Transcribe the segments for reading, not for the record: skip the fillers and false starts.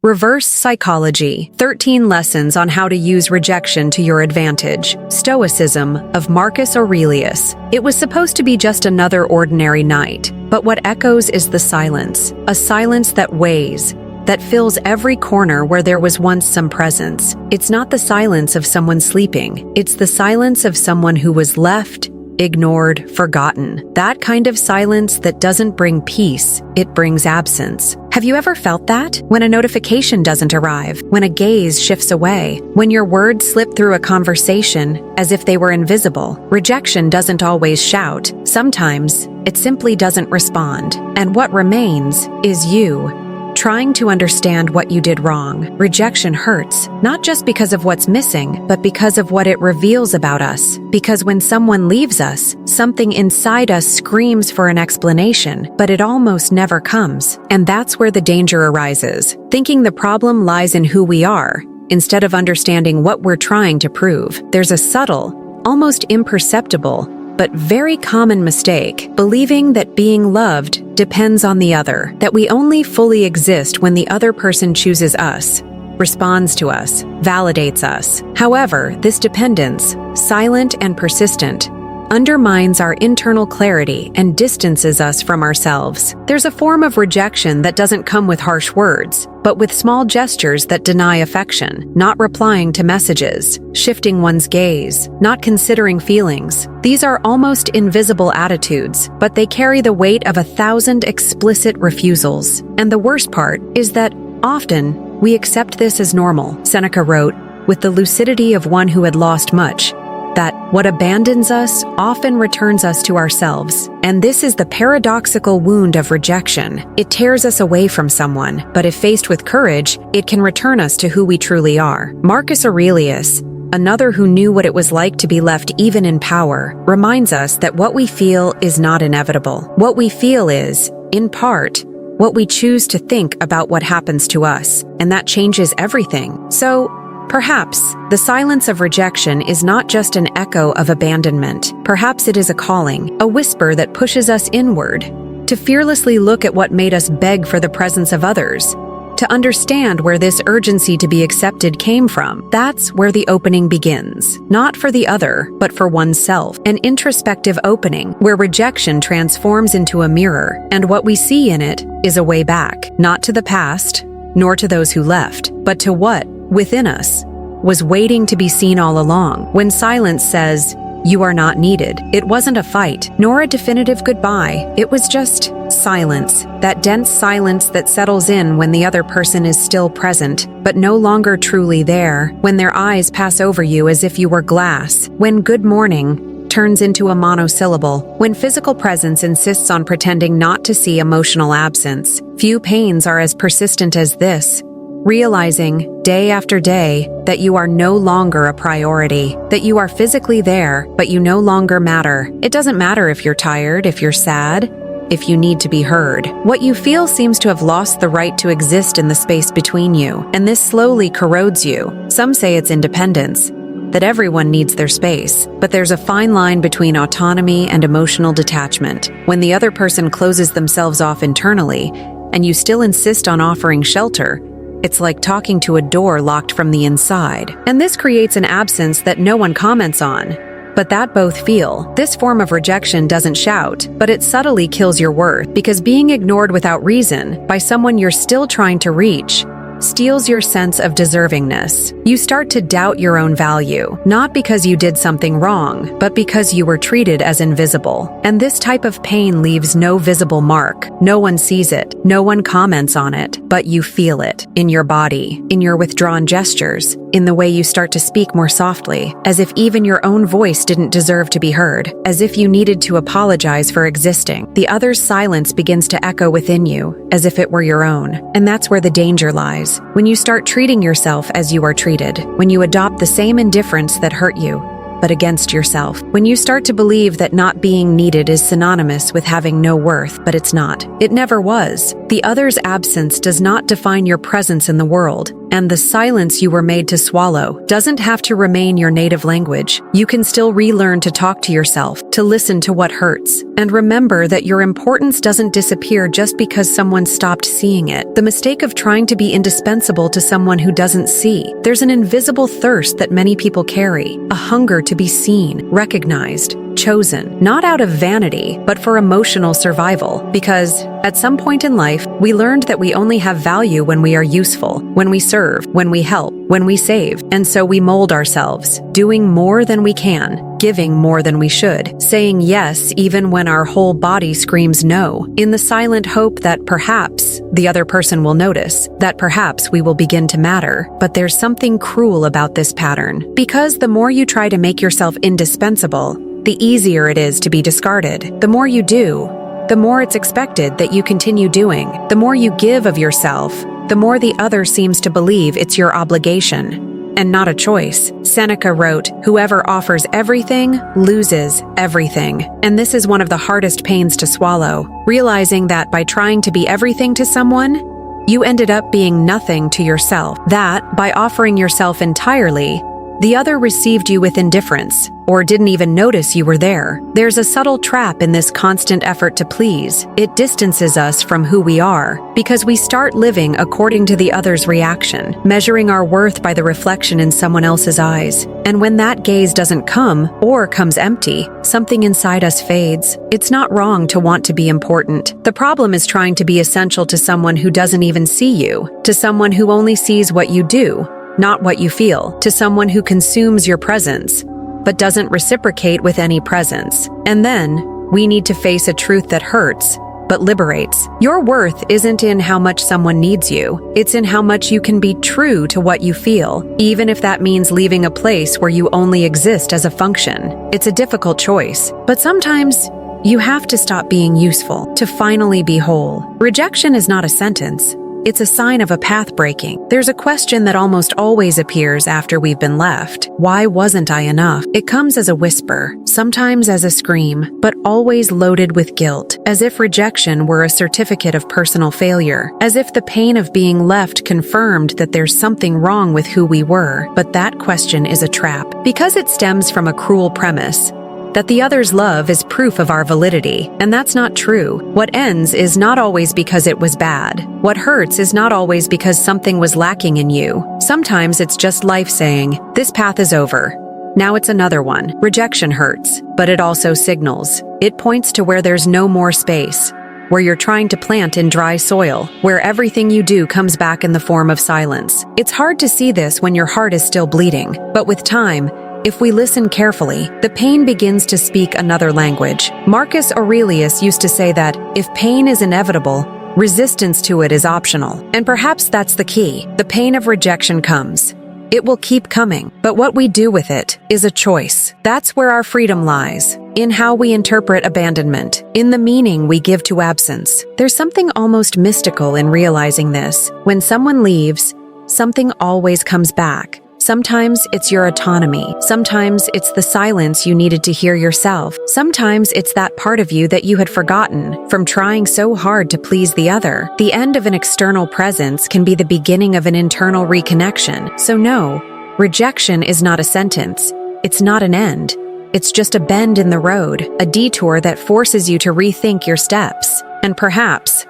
Reverse Psychology, 13 Lessons on How to Use Rejection to Your Advantage. Stoicism of Marcus Aurelius. It was supposed to be just another ordinary night, but what echoes is the silence, a silence that weighs, that fills every corner where there was once some presence. It's not the silence of someone sleeping, it's the silence of someone who was left, ignored, forgotten. That kind of silence that doesn't bring peace, it brings absence. Have you ever felt that? When a notification doesn't arrive, when a gaze shifts away, when your words slip through a conversation as if they were invisible. Rejection doesn't always shout. Sometimes it simply doesn't respond. And what remains is you, trying to understand what you did wrong. Rejection hurts, not just because of what's missing, but because of what it reveals about us. Because when someone leaves us, something inside us screams for an explanation, but it almost never comes. And that's where the danger arises, thinking the problem lies in who we are, instead of understanding what we're trying to prove. There's a subtle, almost imperceptible, but very common mistake, believing that being loved depends on the other, that we only fully exist when the other person chooses us, responds to us, validates us. However, this dependence, silent and persistent, undermines our internal clarity and distances us from ourselves. There's a form of rejection that doesn't come with harsh words, but with small gestures that deny affection, not replying to messages, shifting one's gaze, not considering feelings. These are almost invisible attitudes, but they carry the weight of 1,000 explicit refusals. And the worst part is that often we accept this as normal. Seneca wrote, with the lucidity of one who had lost much, that what abandons us often returns us to ourselves. And this is the paradoxical wound of rejection. It tears us away from someone, but if faced with courage, it can return us to who we truly are. Marcus Aurelius, another who knew what it was like to be left even in power, reminds us that what we feel is not inevitable. What we feel is, in part, what we choose to think about what happens to us, and that changes everything. So, perhaps the silence of rejection is not just an echo of abandonment. Perhaps it is a calling, a whisper that pushes us inward, to fearlessly look at what made us beg for the presence of others, to understand where this urgency to be accepted came from. That's where the opening begins. Not for the other, but for oneself. An introspective opening, where rejection transforms into a mirror, and what we see in it is a way back, not to the past, nor to those who left, but to what, within us, was waiting to be seen all along. When silence says, "You are not needed," it wasn't a fight, nor a definitive goodbye. It was just silence, that dense silence that settles in when the other person is still present, but no longer truly there, when their eyes pass over you as if you were glass, when good morning turns into a monosyllable, when physical presence insists on pretending not to see emotional absence. Few pains are as persistent as this. Realizing, day after day, that you are no longer a priority, that you are physically there, but you no longer matter. It doesn't matter if you're tired, if you're sad, if you need to be heard. What you feel seems to have lost the right to exist in the space between you, and this slowly corrodes you. Some say it's independence, that everyone needs their space, but there's a fine line between autonomy and emotional detachment. When the other person closes themselves off internally, and you still insist on offering shelter, it's like talking to a door locked from the inside. And this creates an absence that no one comments on, but that both feel. This form of rejection doesn't shout, but it subtly kills your worth, because being ignored without reason by someone you're still trying to reach steals your sense of deservingness. You start to doubt your own value, not because you did something wrong, but because you were treated as invisible. And this type of pain leaves no visible mark. No one sees it, no one comments on it, but you feel it in your body, in your withdrawn gestures, in the way you start to speak more softly, as if even your own voice didn't deserve to be heard, as if you needed to apologize for existing. The other's silence begins to echo within you, as if it were your own. And that's where the danger lies. When you start treating yourself as you are treated, when you adopt the same indifference that hurt you, but against yourself. When you start to believe that not being needed is synonymous with having no worth, but it's not. It never was. The other's absence does not define your presence in the world, And the silence you were made to swallow doesn't have to remain your native language. You can still relearn to talk to yourself, to listen to what hurts. And remember that your importance doesn't disappear just because someone stopped seeing it. The mistake of trying to be indispensable to someone who doesn't see. There's an invisible thirst that many people carry, a hunger to be seen, recognized, chosen, not out of vanity, but for emotional survival. Because at some point in life, we learned that we only have value when we are useful, when we serve, when we help, when we save. And so we mold ourselves, doing more than we can, giving more than we should, saying yes even when our whole body screams no, in the silent hope that perhaps the other person will notice, that perhaps we will begin to matter. But there's something cruel about this pattern, because the more you try to make yourself indispensable, the easier it is to be discarded. The more you do, the more it's expected that you continue doing. The more you give of yourself, the more the other seems to believe it's your obligation and not a choice. Seneca wrote, "Whoever offers everything loses everything." And this is one of the hardest pains to swallow, realizing that by trying to be everything to someone, you ended up being nothing to yourself. That, by offering yourself entirely, the other received you with indifference, or didn't even notice you were there. There's a subtle trap in this constant effort to please. It distances us from who we are, because we start living according to the other's reaction, measuring our worth by the reflection in someone else's eyes. And when that gaze doesn't come, or comes empty, something inside us fades. It's not wrong to want to be important. The problem is trying to be essential to someone who doesn't even see you, to someone who only sees what you do, not what you feel, to someone who consumes your presence, but doesn't reciprocate with any presence. And then, we need to face a truth that hurts, but liberates. Your worth isn't in how much someone needs you, it's in how much you can be true to what you feel, even if that means leaving a place where you only exist as a function. It's a difficult choice, but sometimes you have to stop being useful to finally be whole. Rejection is not a sentence. It's a sign of a path breaking. There's a question that almost always appears after we've been left. Why wasn't I enough? It comes as a whisper, sometimes as a scream, but always loaded with guilt, as if rejection were a certificate of personal failure, as if the pain of being left confirmed that there's something wrong with who we were. But that question is a trap, because it stems from a cruel premise, that the other's love is proof of our validity, and that's not true. What ends is not always because it was bad. What hurts is not always because something was lacking in you. Sometimes it's just life saying, this path is over. Now it's another one. Rejection hurts, but it also signals. It points to where there's no more space, where you're trying to plant in dry soil, where everything you do comes back in the form of silence. It's hard to see this when your heart is still bleeding, but with time, if we listen carefully, the pain begins to speak another language. Marcus Aurelius used to say that, if pain is inevitable, resistance to it is optional. And perhaps that's the key. The pain of rejection comes. It will keep coming, but what we do with it is a choice. That's where our freedom lies, in how we interpret abandonment, in the meaning we give to absence. There's something almost mystical in realizing this. When someone leaves, something always comes back. Sometimes it's your autonomy. Sometimes it's the silence you needed to hear yourself. Sometimes it's that part of you that you had forgotten from trying so hard to please the other. The end of an external presence can be the beginning of an internal reconnection. So no, rejection is not a sentence. It's not an end. It's just a bend in the road, a detour that forces you to rethink your steps. And perhaps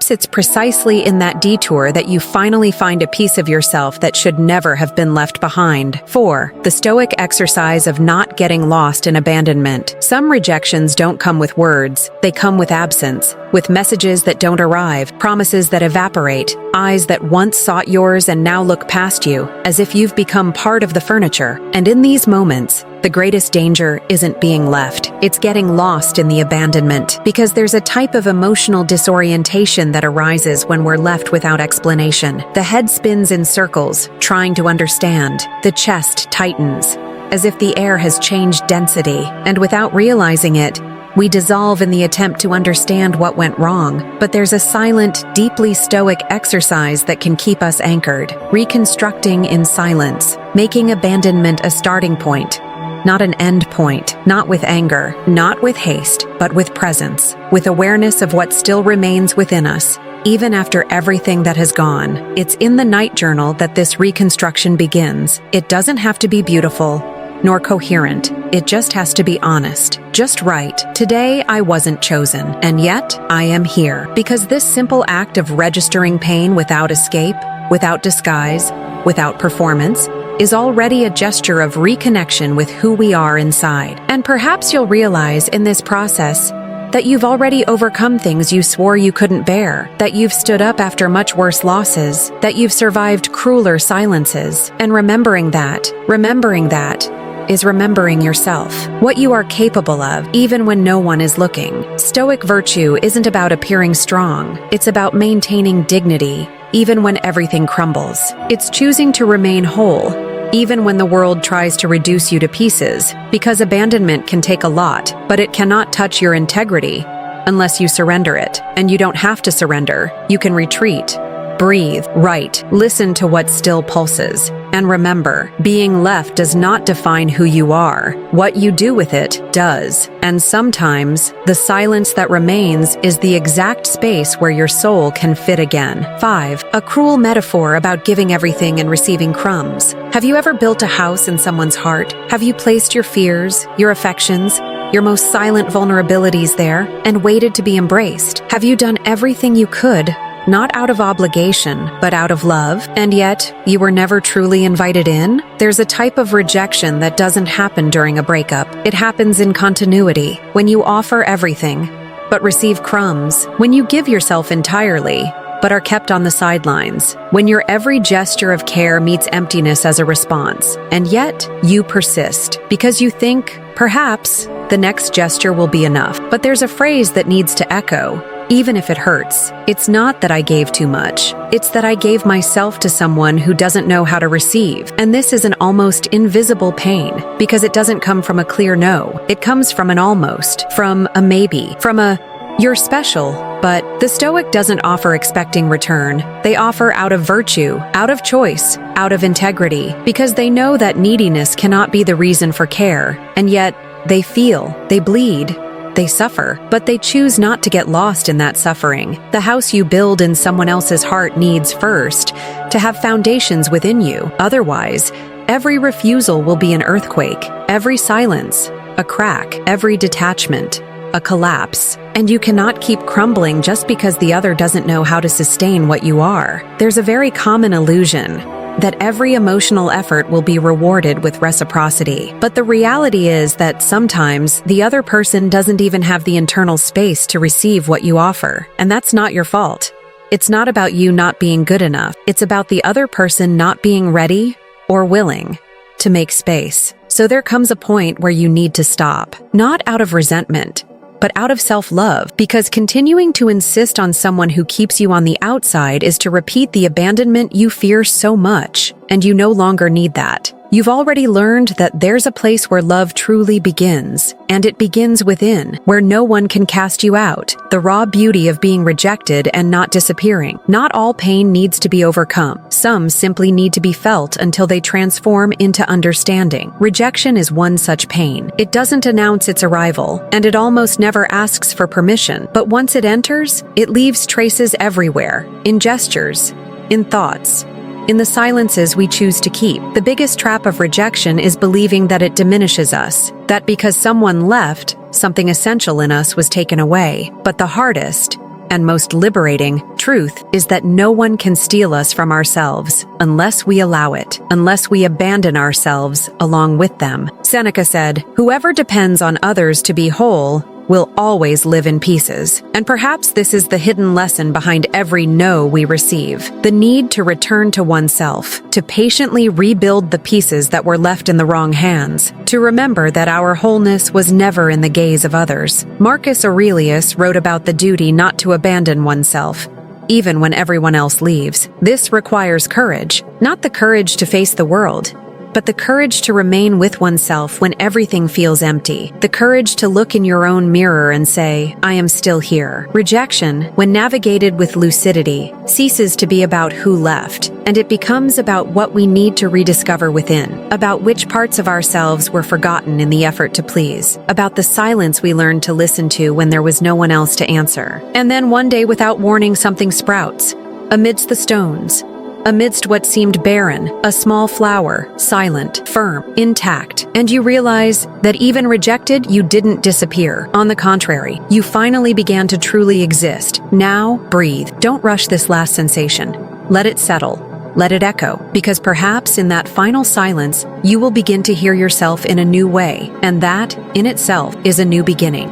it's precisely in that detour that you finally find a piece of yourself that should never have been left behind. 4. The Stoic exercise of not getting lost in abandonment. Some rejections don't come with words. They come with absence, with messages that don't arrive, promises that evaporate, eyes that once sought yours and now look past you, as if you've become part of the furniture. And in these moments, the greatest danger isn't being left. It's getting lost in the abandonment, because there's a type of emotional disorientation that arises when we're left without explanation. The head spins in circles, trying to understand. The chest tightens, as if the air has changed density, and without realizing it, we dissolve in the attempt to understand what went wrong. But there's a silent, deeply stoic exercise that can keep us anchored, reconstructing in silence, making abandonment a starting point, not an end point, not with anger, not with haste, but with presence, with awareness of what still remains within us. even after everything that has gone. It's in the night journal that this reconstruction begins. It doesn't have to be beautiful, nor coherent. It just has to be honest, just right. Today, I wasn't chosen, and yet I am here. Because this simple act of registering pain without escape, without disguise, without performance, is already a gesture of reconnection with who we are inside. And perhaps you'll realize in this process that you've already overcome things you swore you couldn't bear, that you've stood up after much worse losses, that you've survived crueler silences. And remembering that is remembering yourself, what you are capable of, even when no one is looking. Stoic virtue isn't about appearing strong. It's about maintaining dignity, even when everything crumbles. It's choosing to remain whole, even when the world tries to reduce you to pieces, because abandonment can take a lot, but it cannot touch your integrity unless you surrender it. And you don't have to surrender. You can retreat, breathe, write, listen to what still pulses. And remember, being left does not define who you are. What you do with it does. And sometimes, the silence that remains is the exact space where your soul can fit again. 5. A cruel metaphor about giving everything and receiving crumbs. Have you ever built a house in someone's heart? Have you placed your fears, your affections, your most silent vulnerabilities there, and waited to be embraced? Have you done everything you could, not out of obligation, but out of love, and yet you were never truly invited in? There's a type of rejection that doesn't happen during a breakup. It happens in continuity, when you offer everything, but receive crumbs, when you give yourself entirely, but are kept on the sidelines, when your every gesture of care meets emptiness as a response, and yet you persist, because you think, perhaps, the next gesture will be enough. But there's a phrase that needs to echo, even if it hurts. It's not that I gave too much. It's that I gave myself to someone who doesn't know how to receive. And this is an almost invisible pain, because it doesn't come from a clear no. It comes from an almost, from a maybe, from a you're special. But the Stoic doesn't offer expecting return. They offer out of virtue, out of choice, out of integrity, because they know that neediness cannot be the reason for care. And yet, they feel, they bleed, they suffer, but they choose not to get lost in that suffering. The house you build in someone else's heart needs first to have foundations within you. Otherwise, every refusal will be an earthquake, every silence, a crack, every detachment, a collapse. And you cannot keep crumbling just because the other doesn't know how to sustain what you are. There's a very common illusion that every emotional effort will be rewarded with reciprocity. But the reality is that sometimes the other person doesn't even have the internal space to receive what you offer. And that's not your fault. It's not about you not being good enough. It's about the other person not being ready or willing to make space. So there comes a point where you need to stop, not out of resentment, but out of self-love, because continuing to insist on someone who keeps you on the outside is to repeat the abandonment you fear so much, and you no longer need that. You've already learned that there's a place where love truly begins, and it begins within, where no one can cast you out. The raw beauty of being rejected and not disappearing. Not all pain needs to be overcome. Some simply need to be felt until they transform into understanding. Rejection is one such pain. It doesn't announce its arrival, and it almost never asks for permission. But once it enters, it leaves traces everywhere, in gestures, in thoughts, in the silences we choose to keep. The biggest trap of rejection is believing that it diminishes us, that because someone left, something essential in us was taken away. But the hardest and most liberating truth is that no one can steal us from ourselves unless we allow it, unless we abandon ourselves along with them. Seneca said, "Whoever depends on others to be whole will always live in pieces." And perhaps this is the hidden lesson behind every no we receive. The need to return to oneself, to patiently rebuild the pieces that were left in the wrong hands, to remember that our wholeness was never in the gaze of others. Marcus Aurelius wrote about the duty not to abandon oneself, even when everyone else leaves. This requires courage, not the courage to face the world, but the courage to remain with oneself when everything feels empty. The courage to look in your own mirror and say, I am still here. Rejection, when navigated with lucidity, ceases to be about who left, and it becomes about what we need to rediscover within, about which parts of ourselves were forgotten in the effort to please, about the silence we learned to listen to when there was no one else to answer. And then one day, without warning, something sprouts. Amidst the stones, amidst what seemed barren, a small flower, silent, firm, intact, and you realize that even rejected, you didn't disappear. On the contrary, you finally began to truly exist. Now, breathe. Don't rush this last sensation. Let it settle. Let it echo, because perhaps in that final silence, you will begin to hear yourself in a new way, and that, in itself, is a new beginning.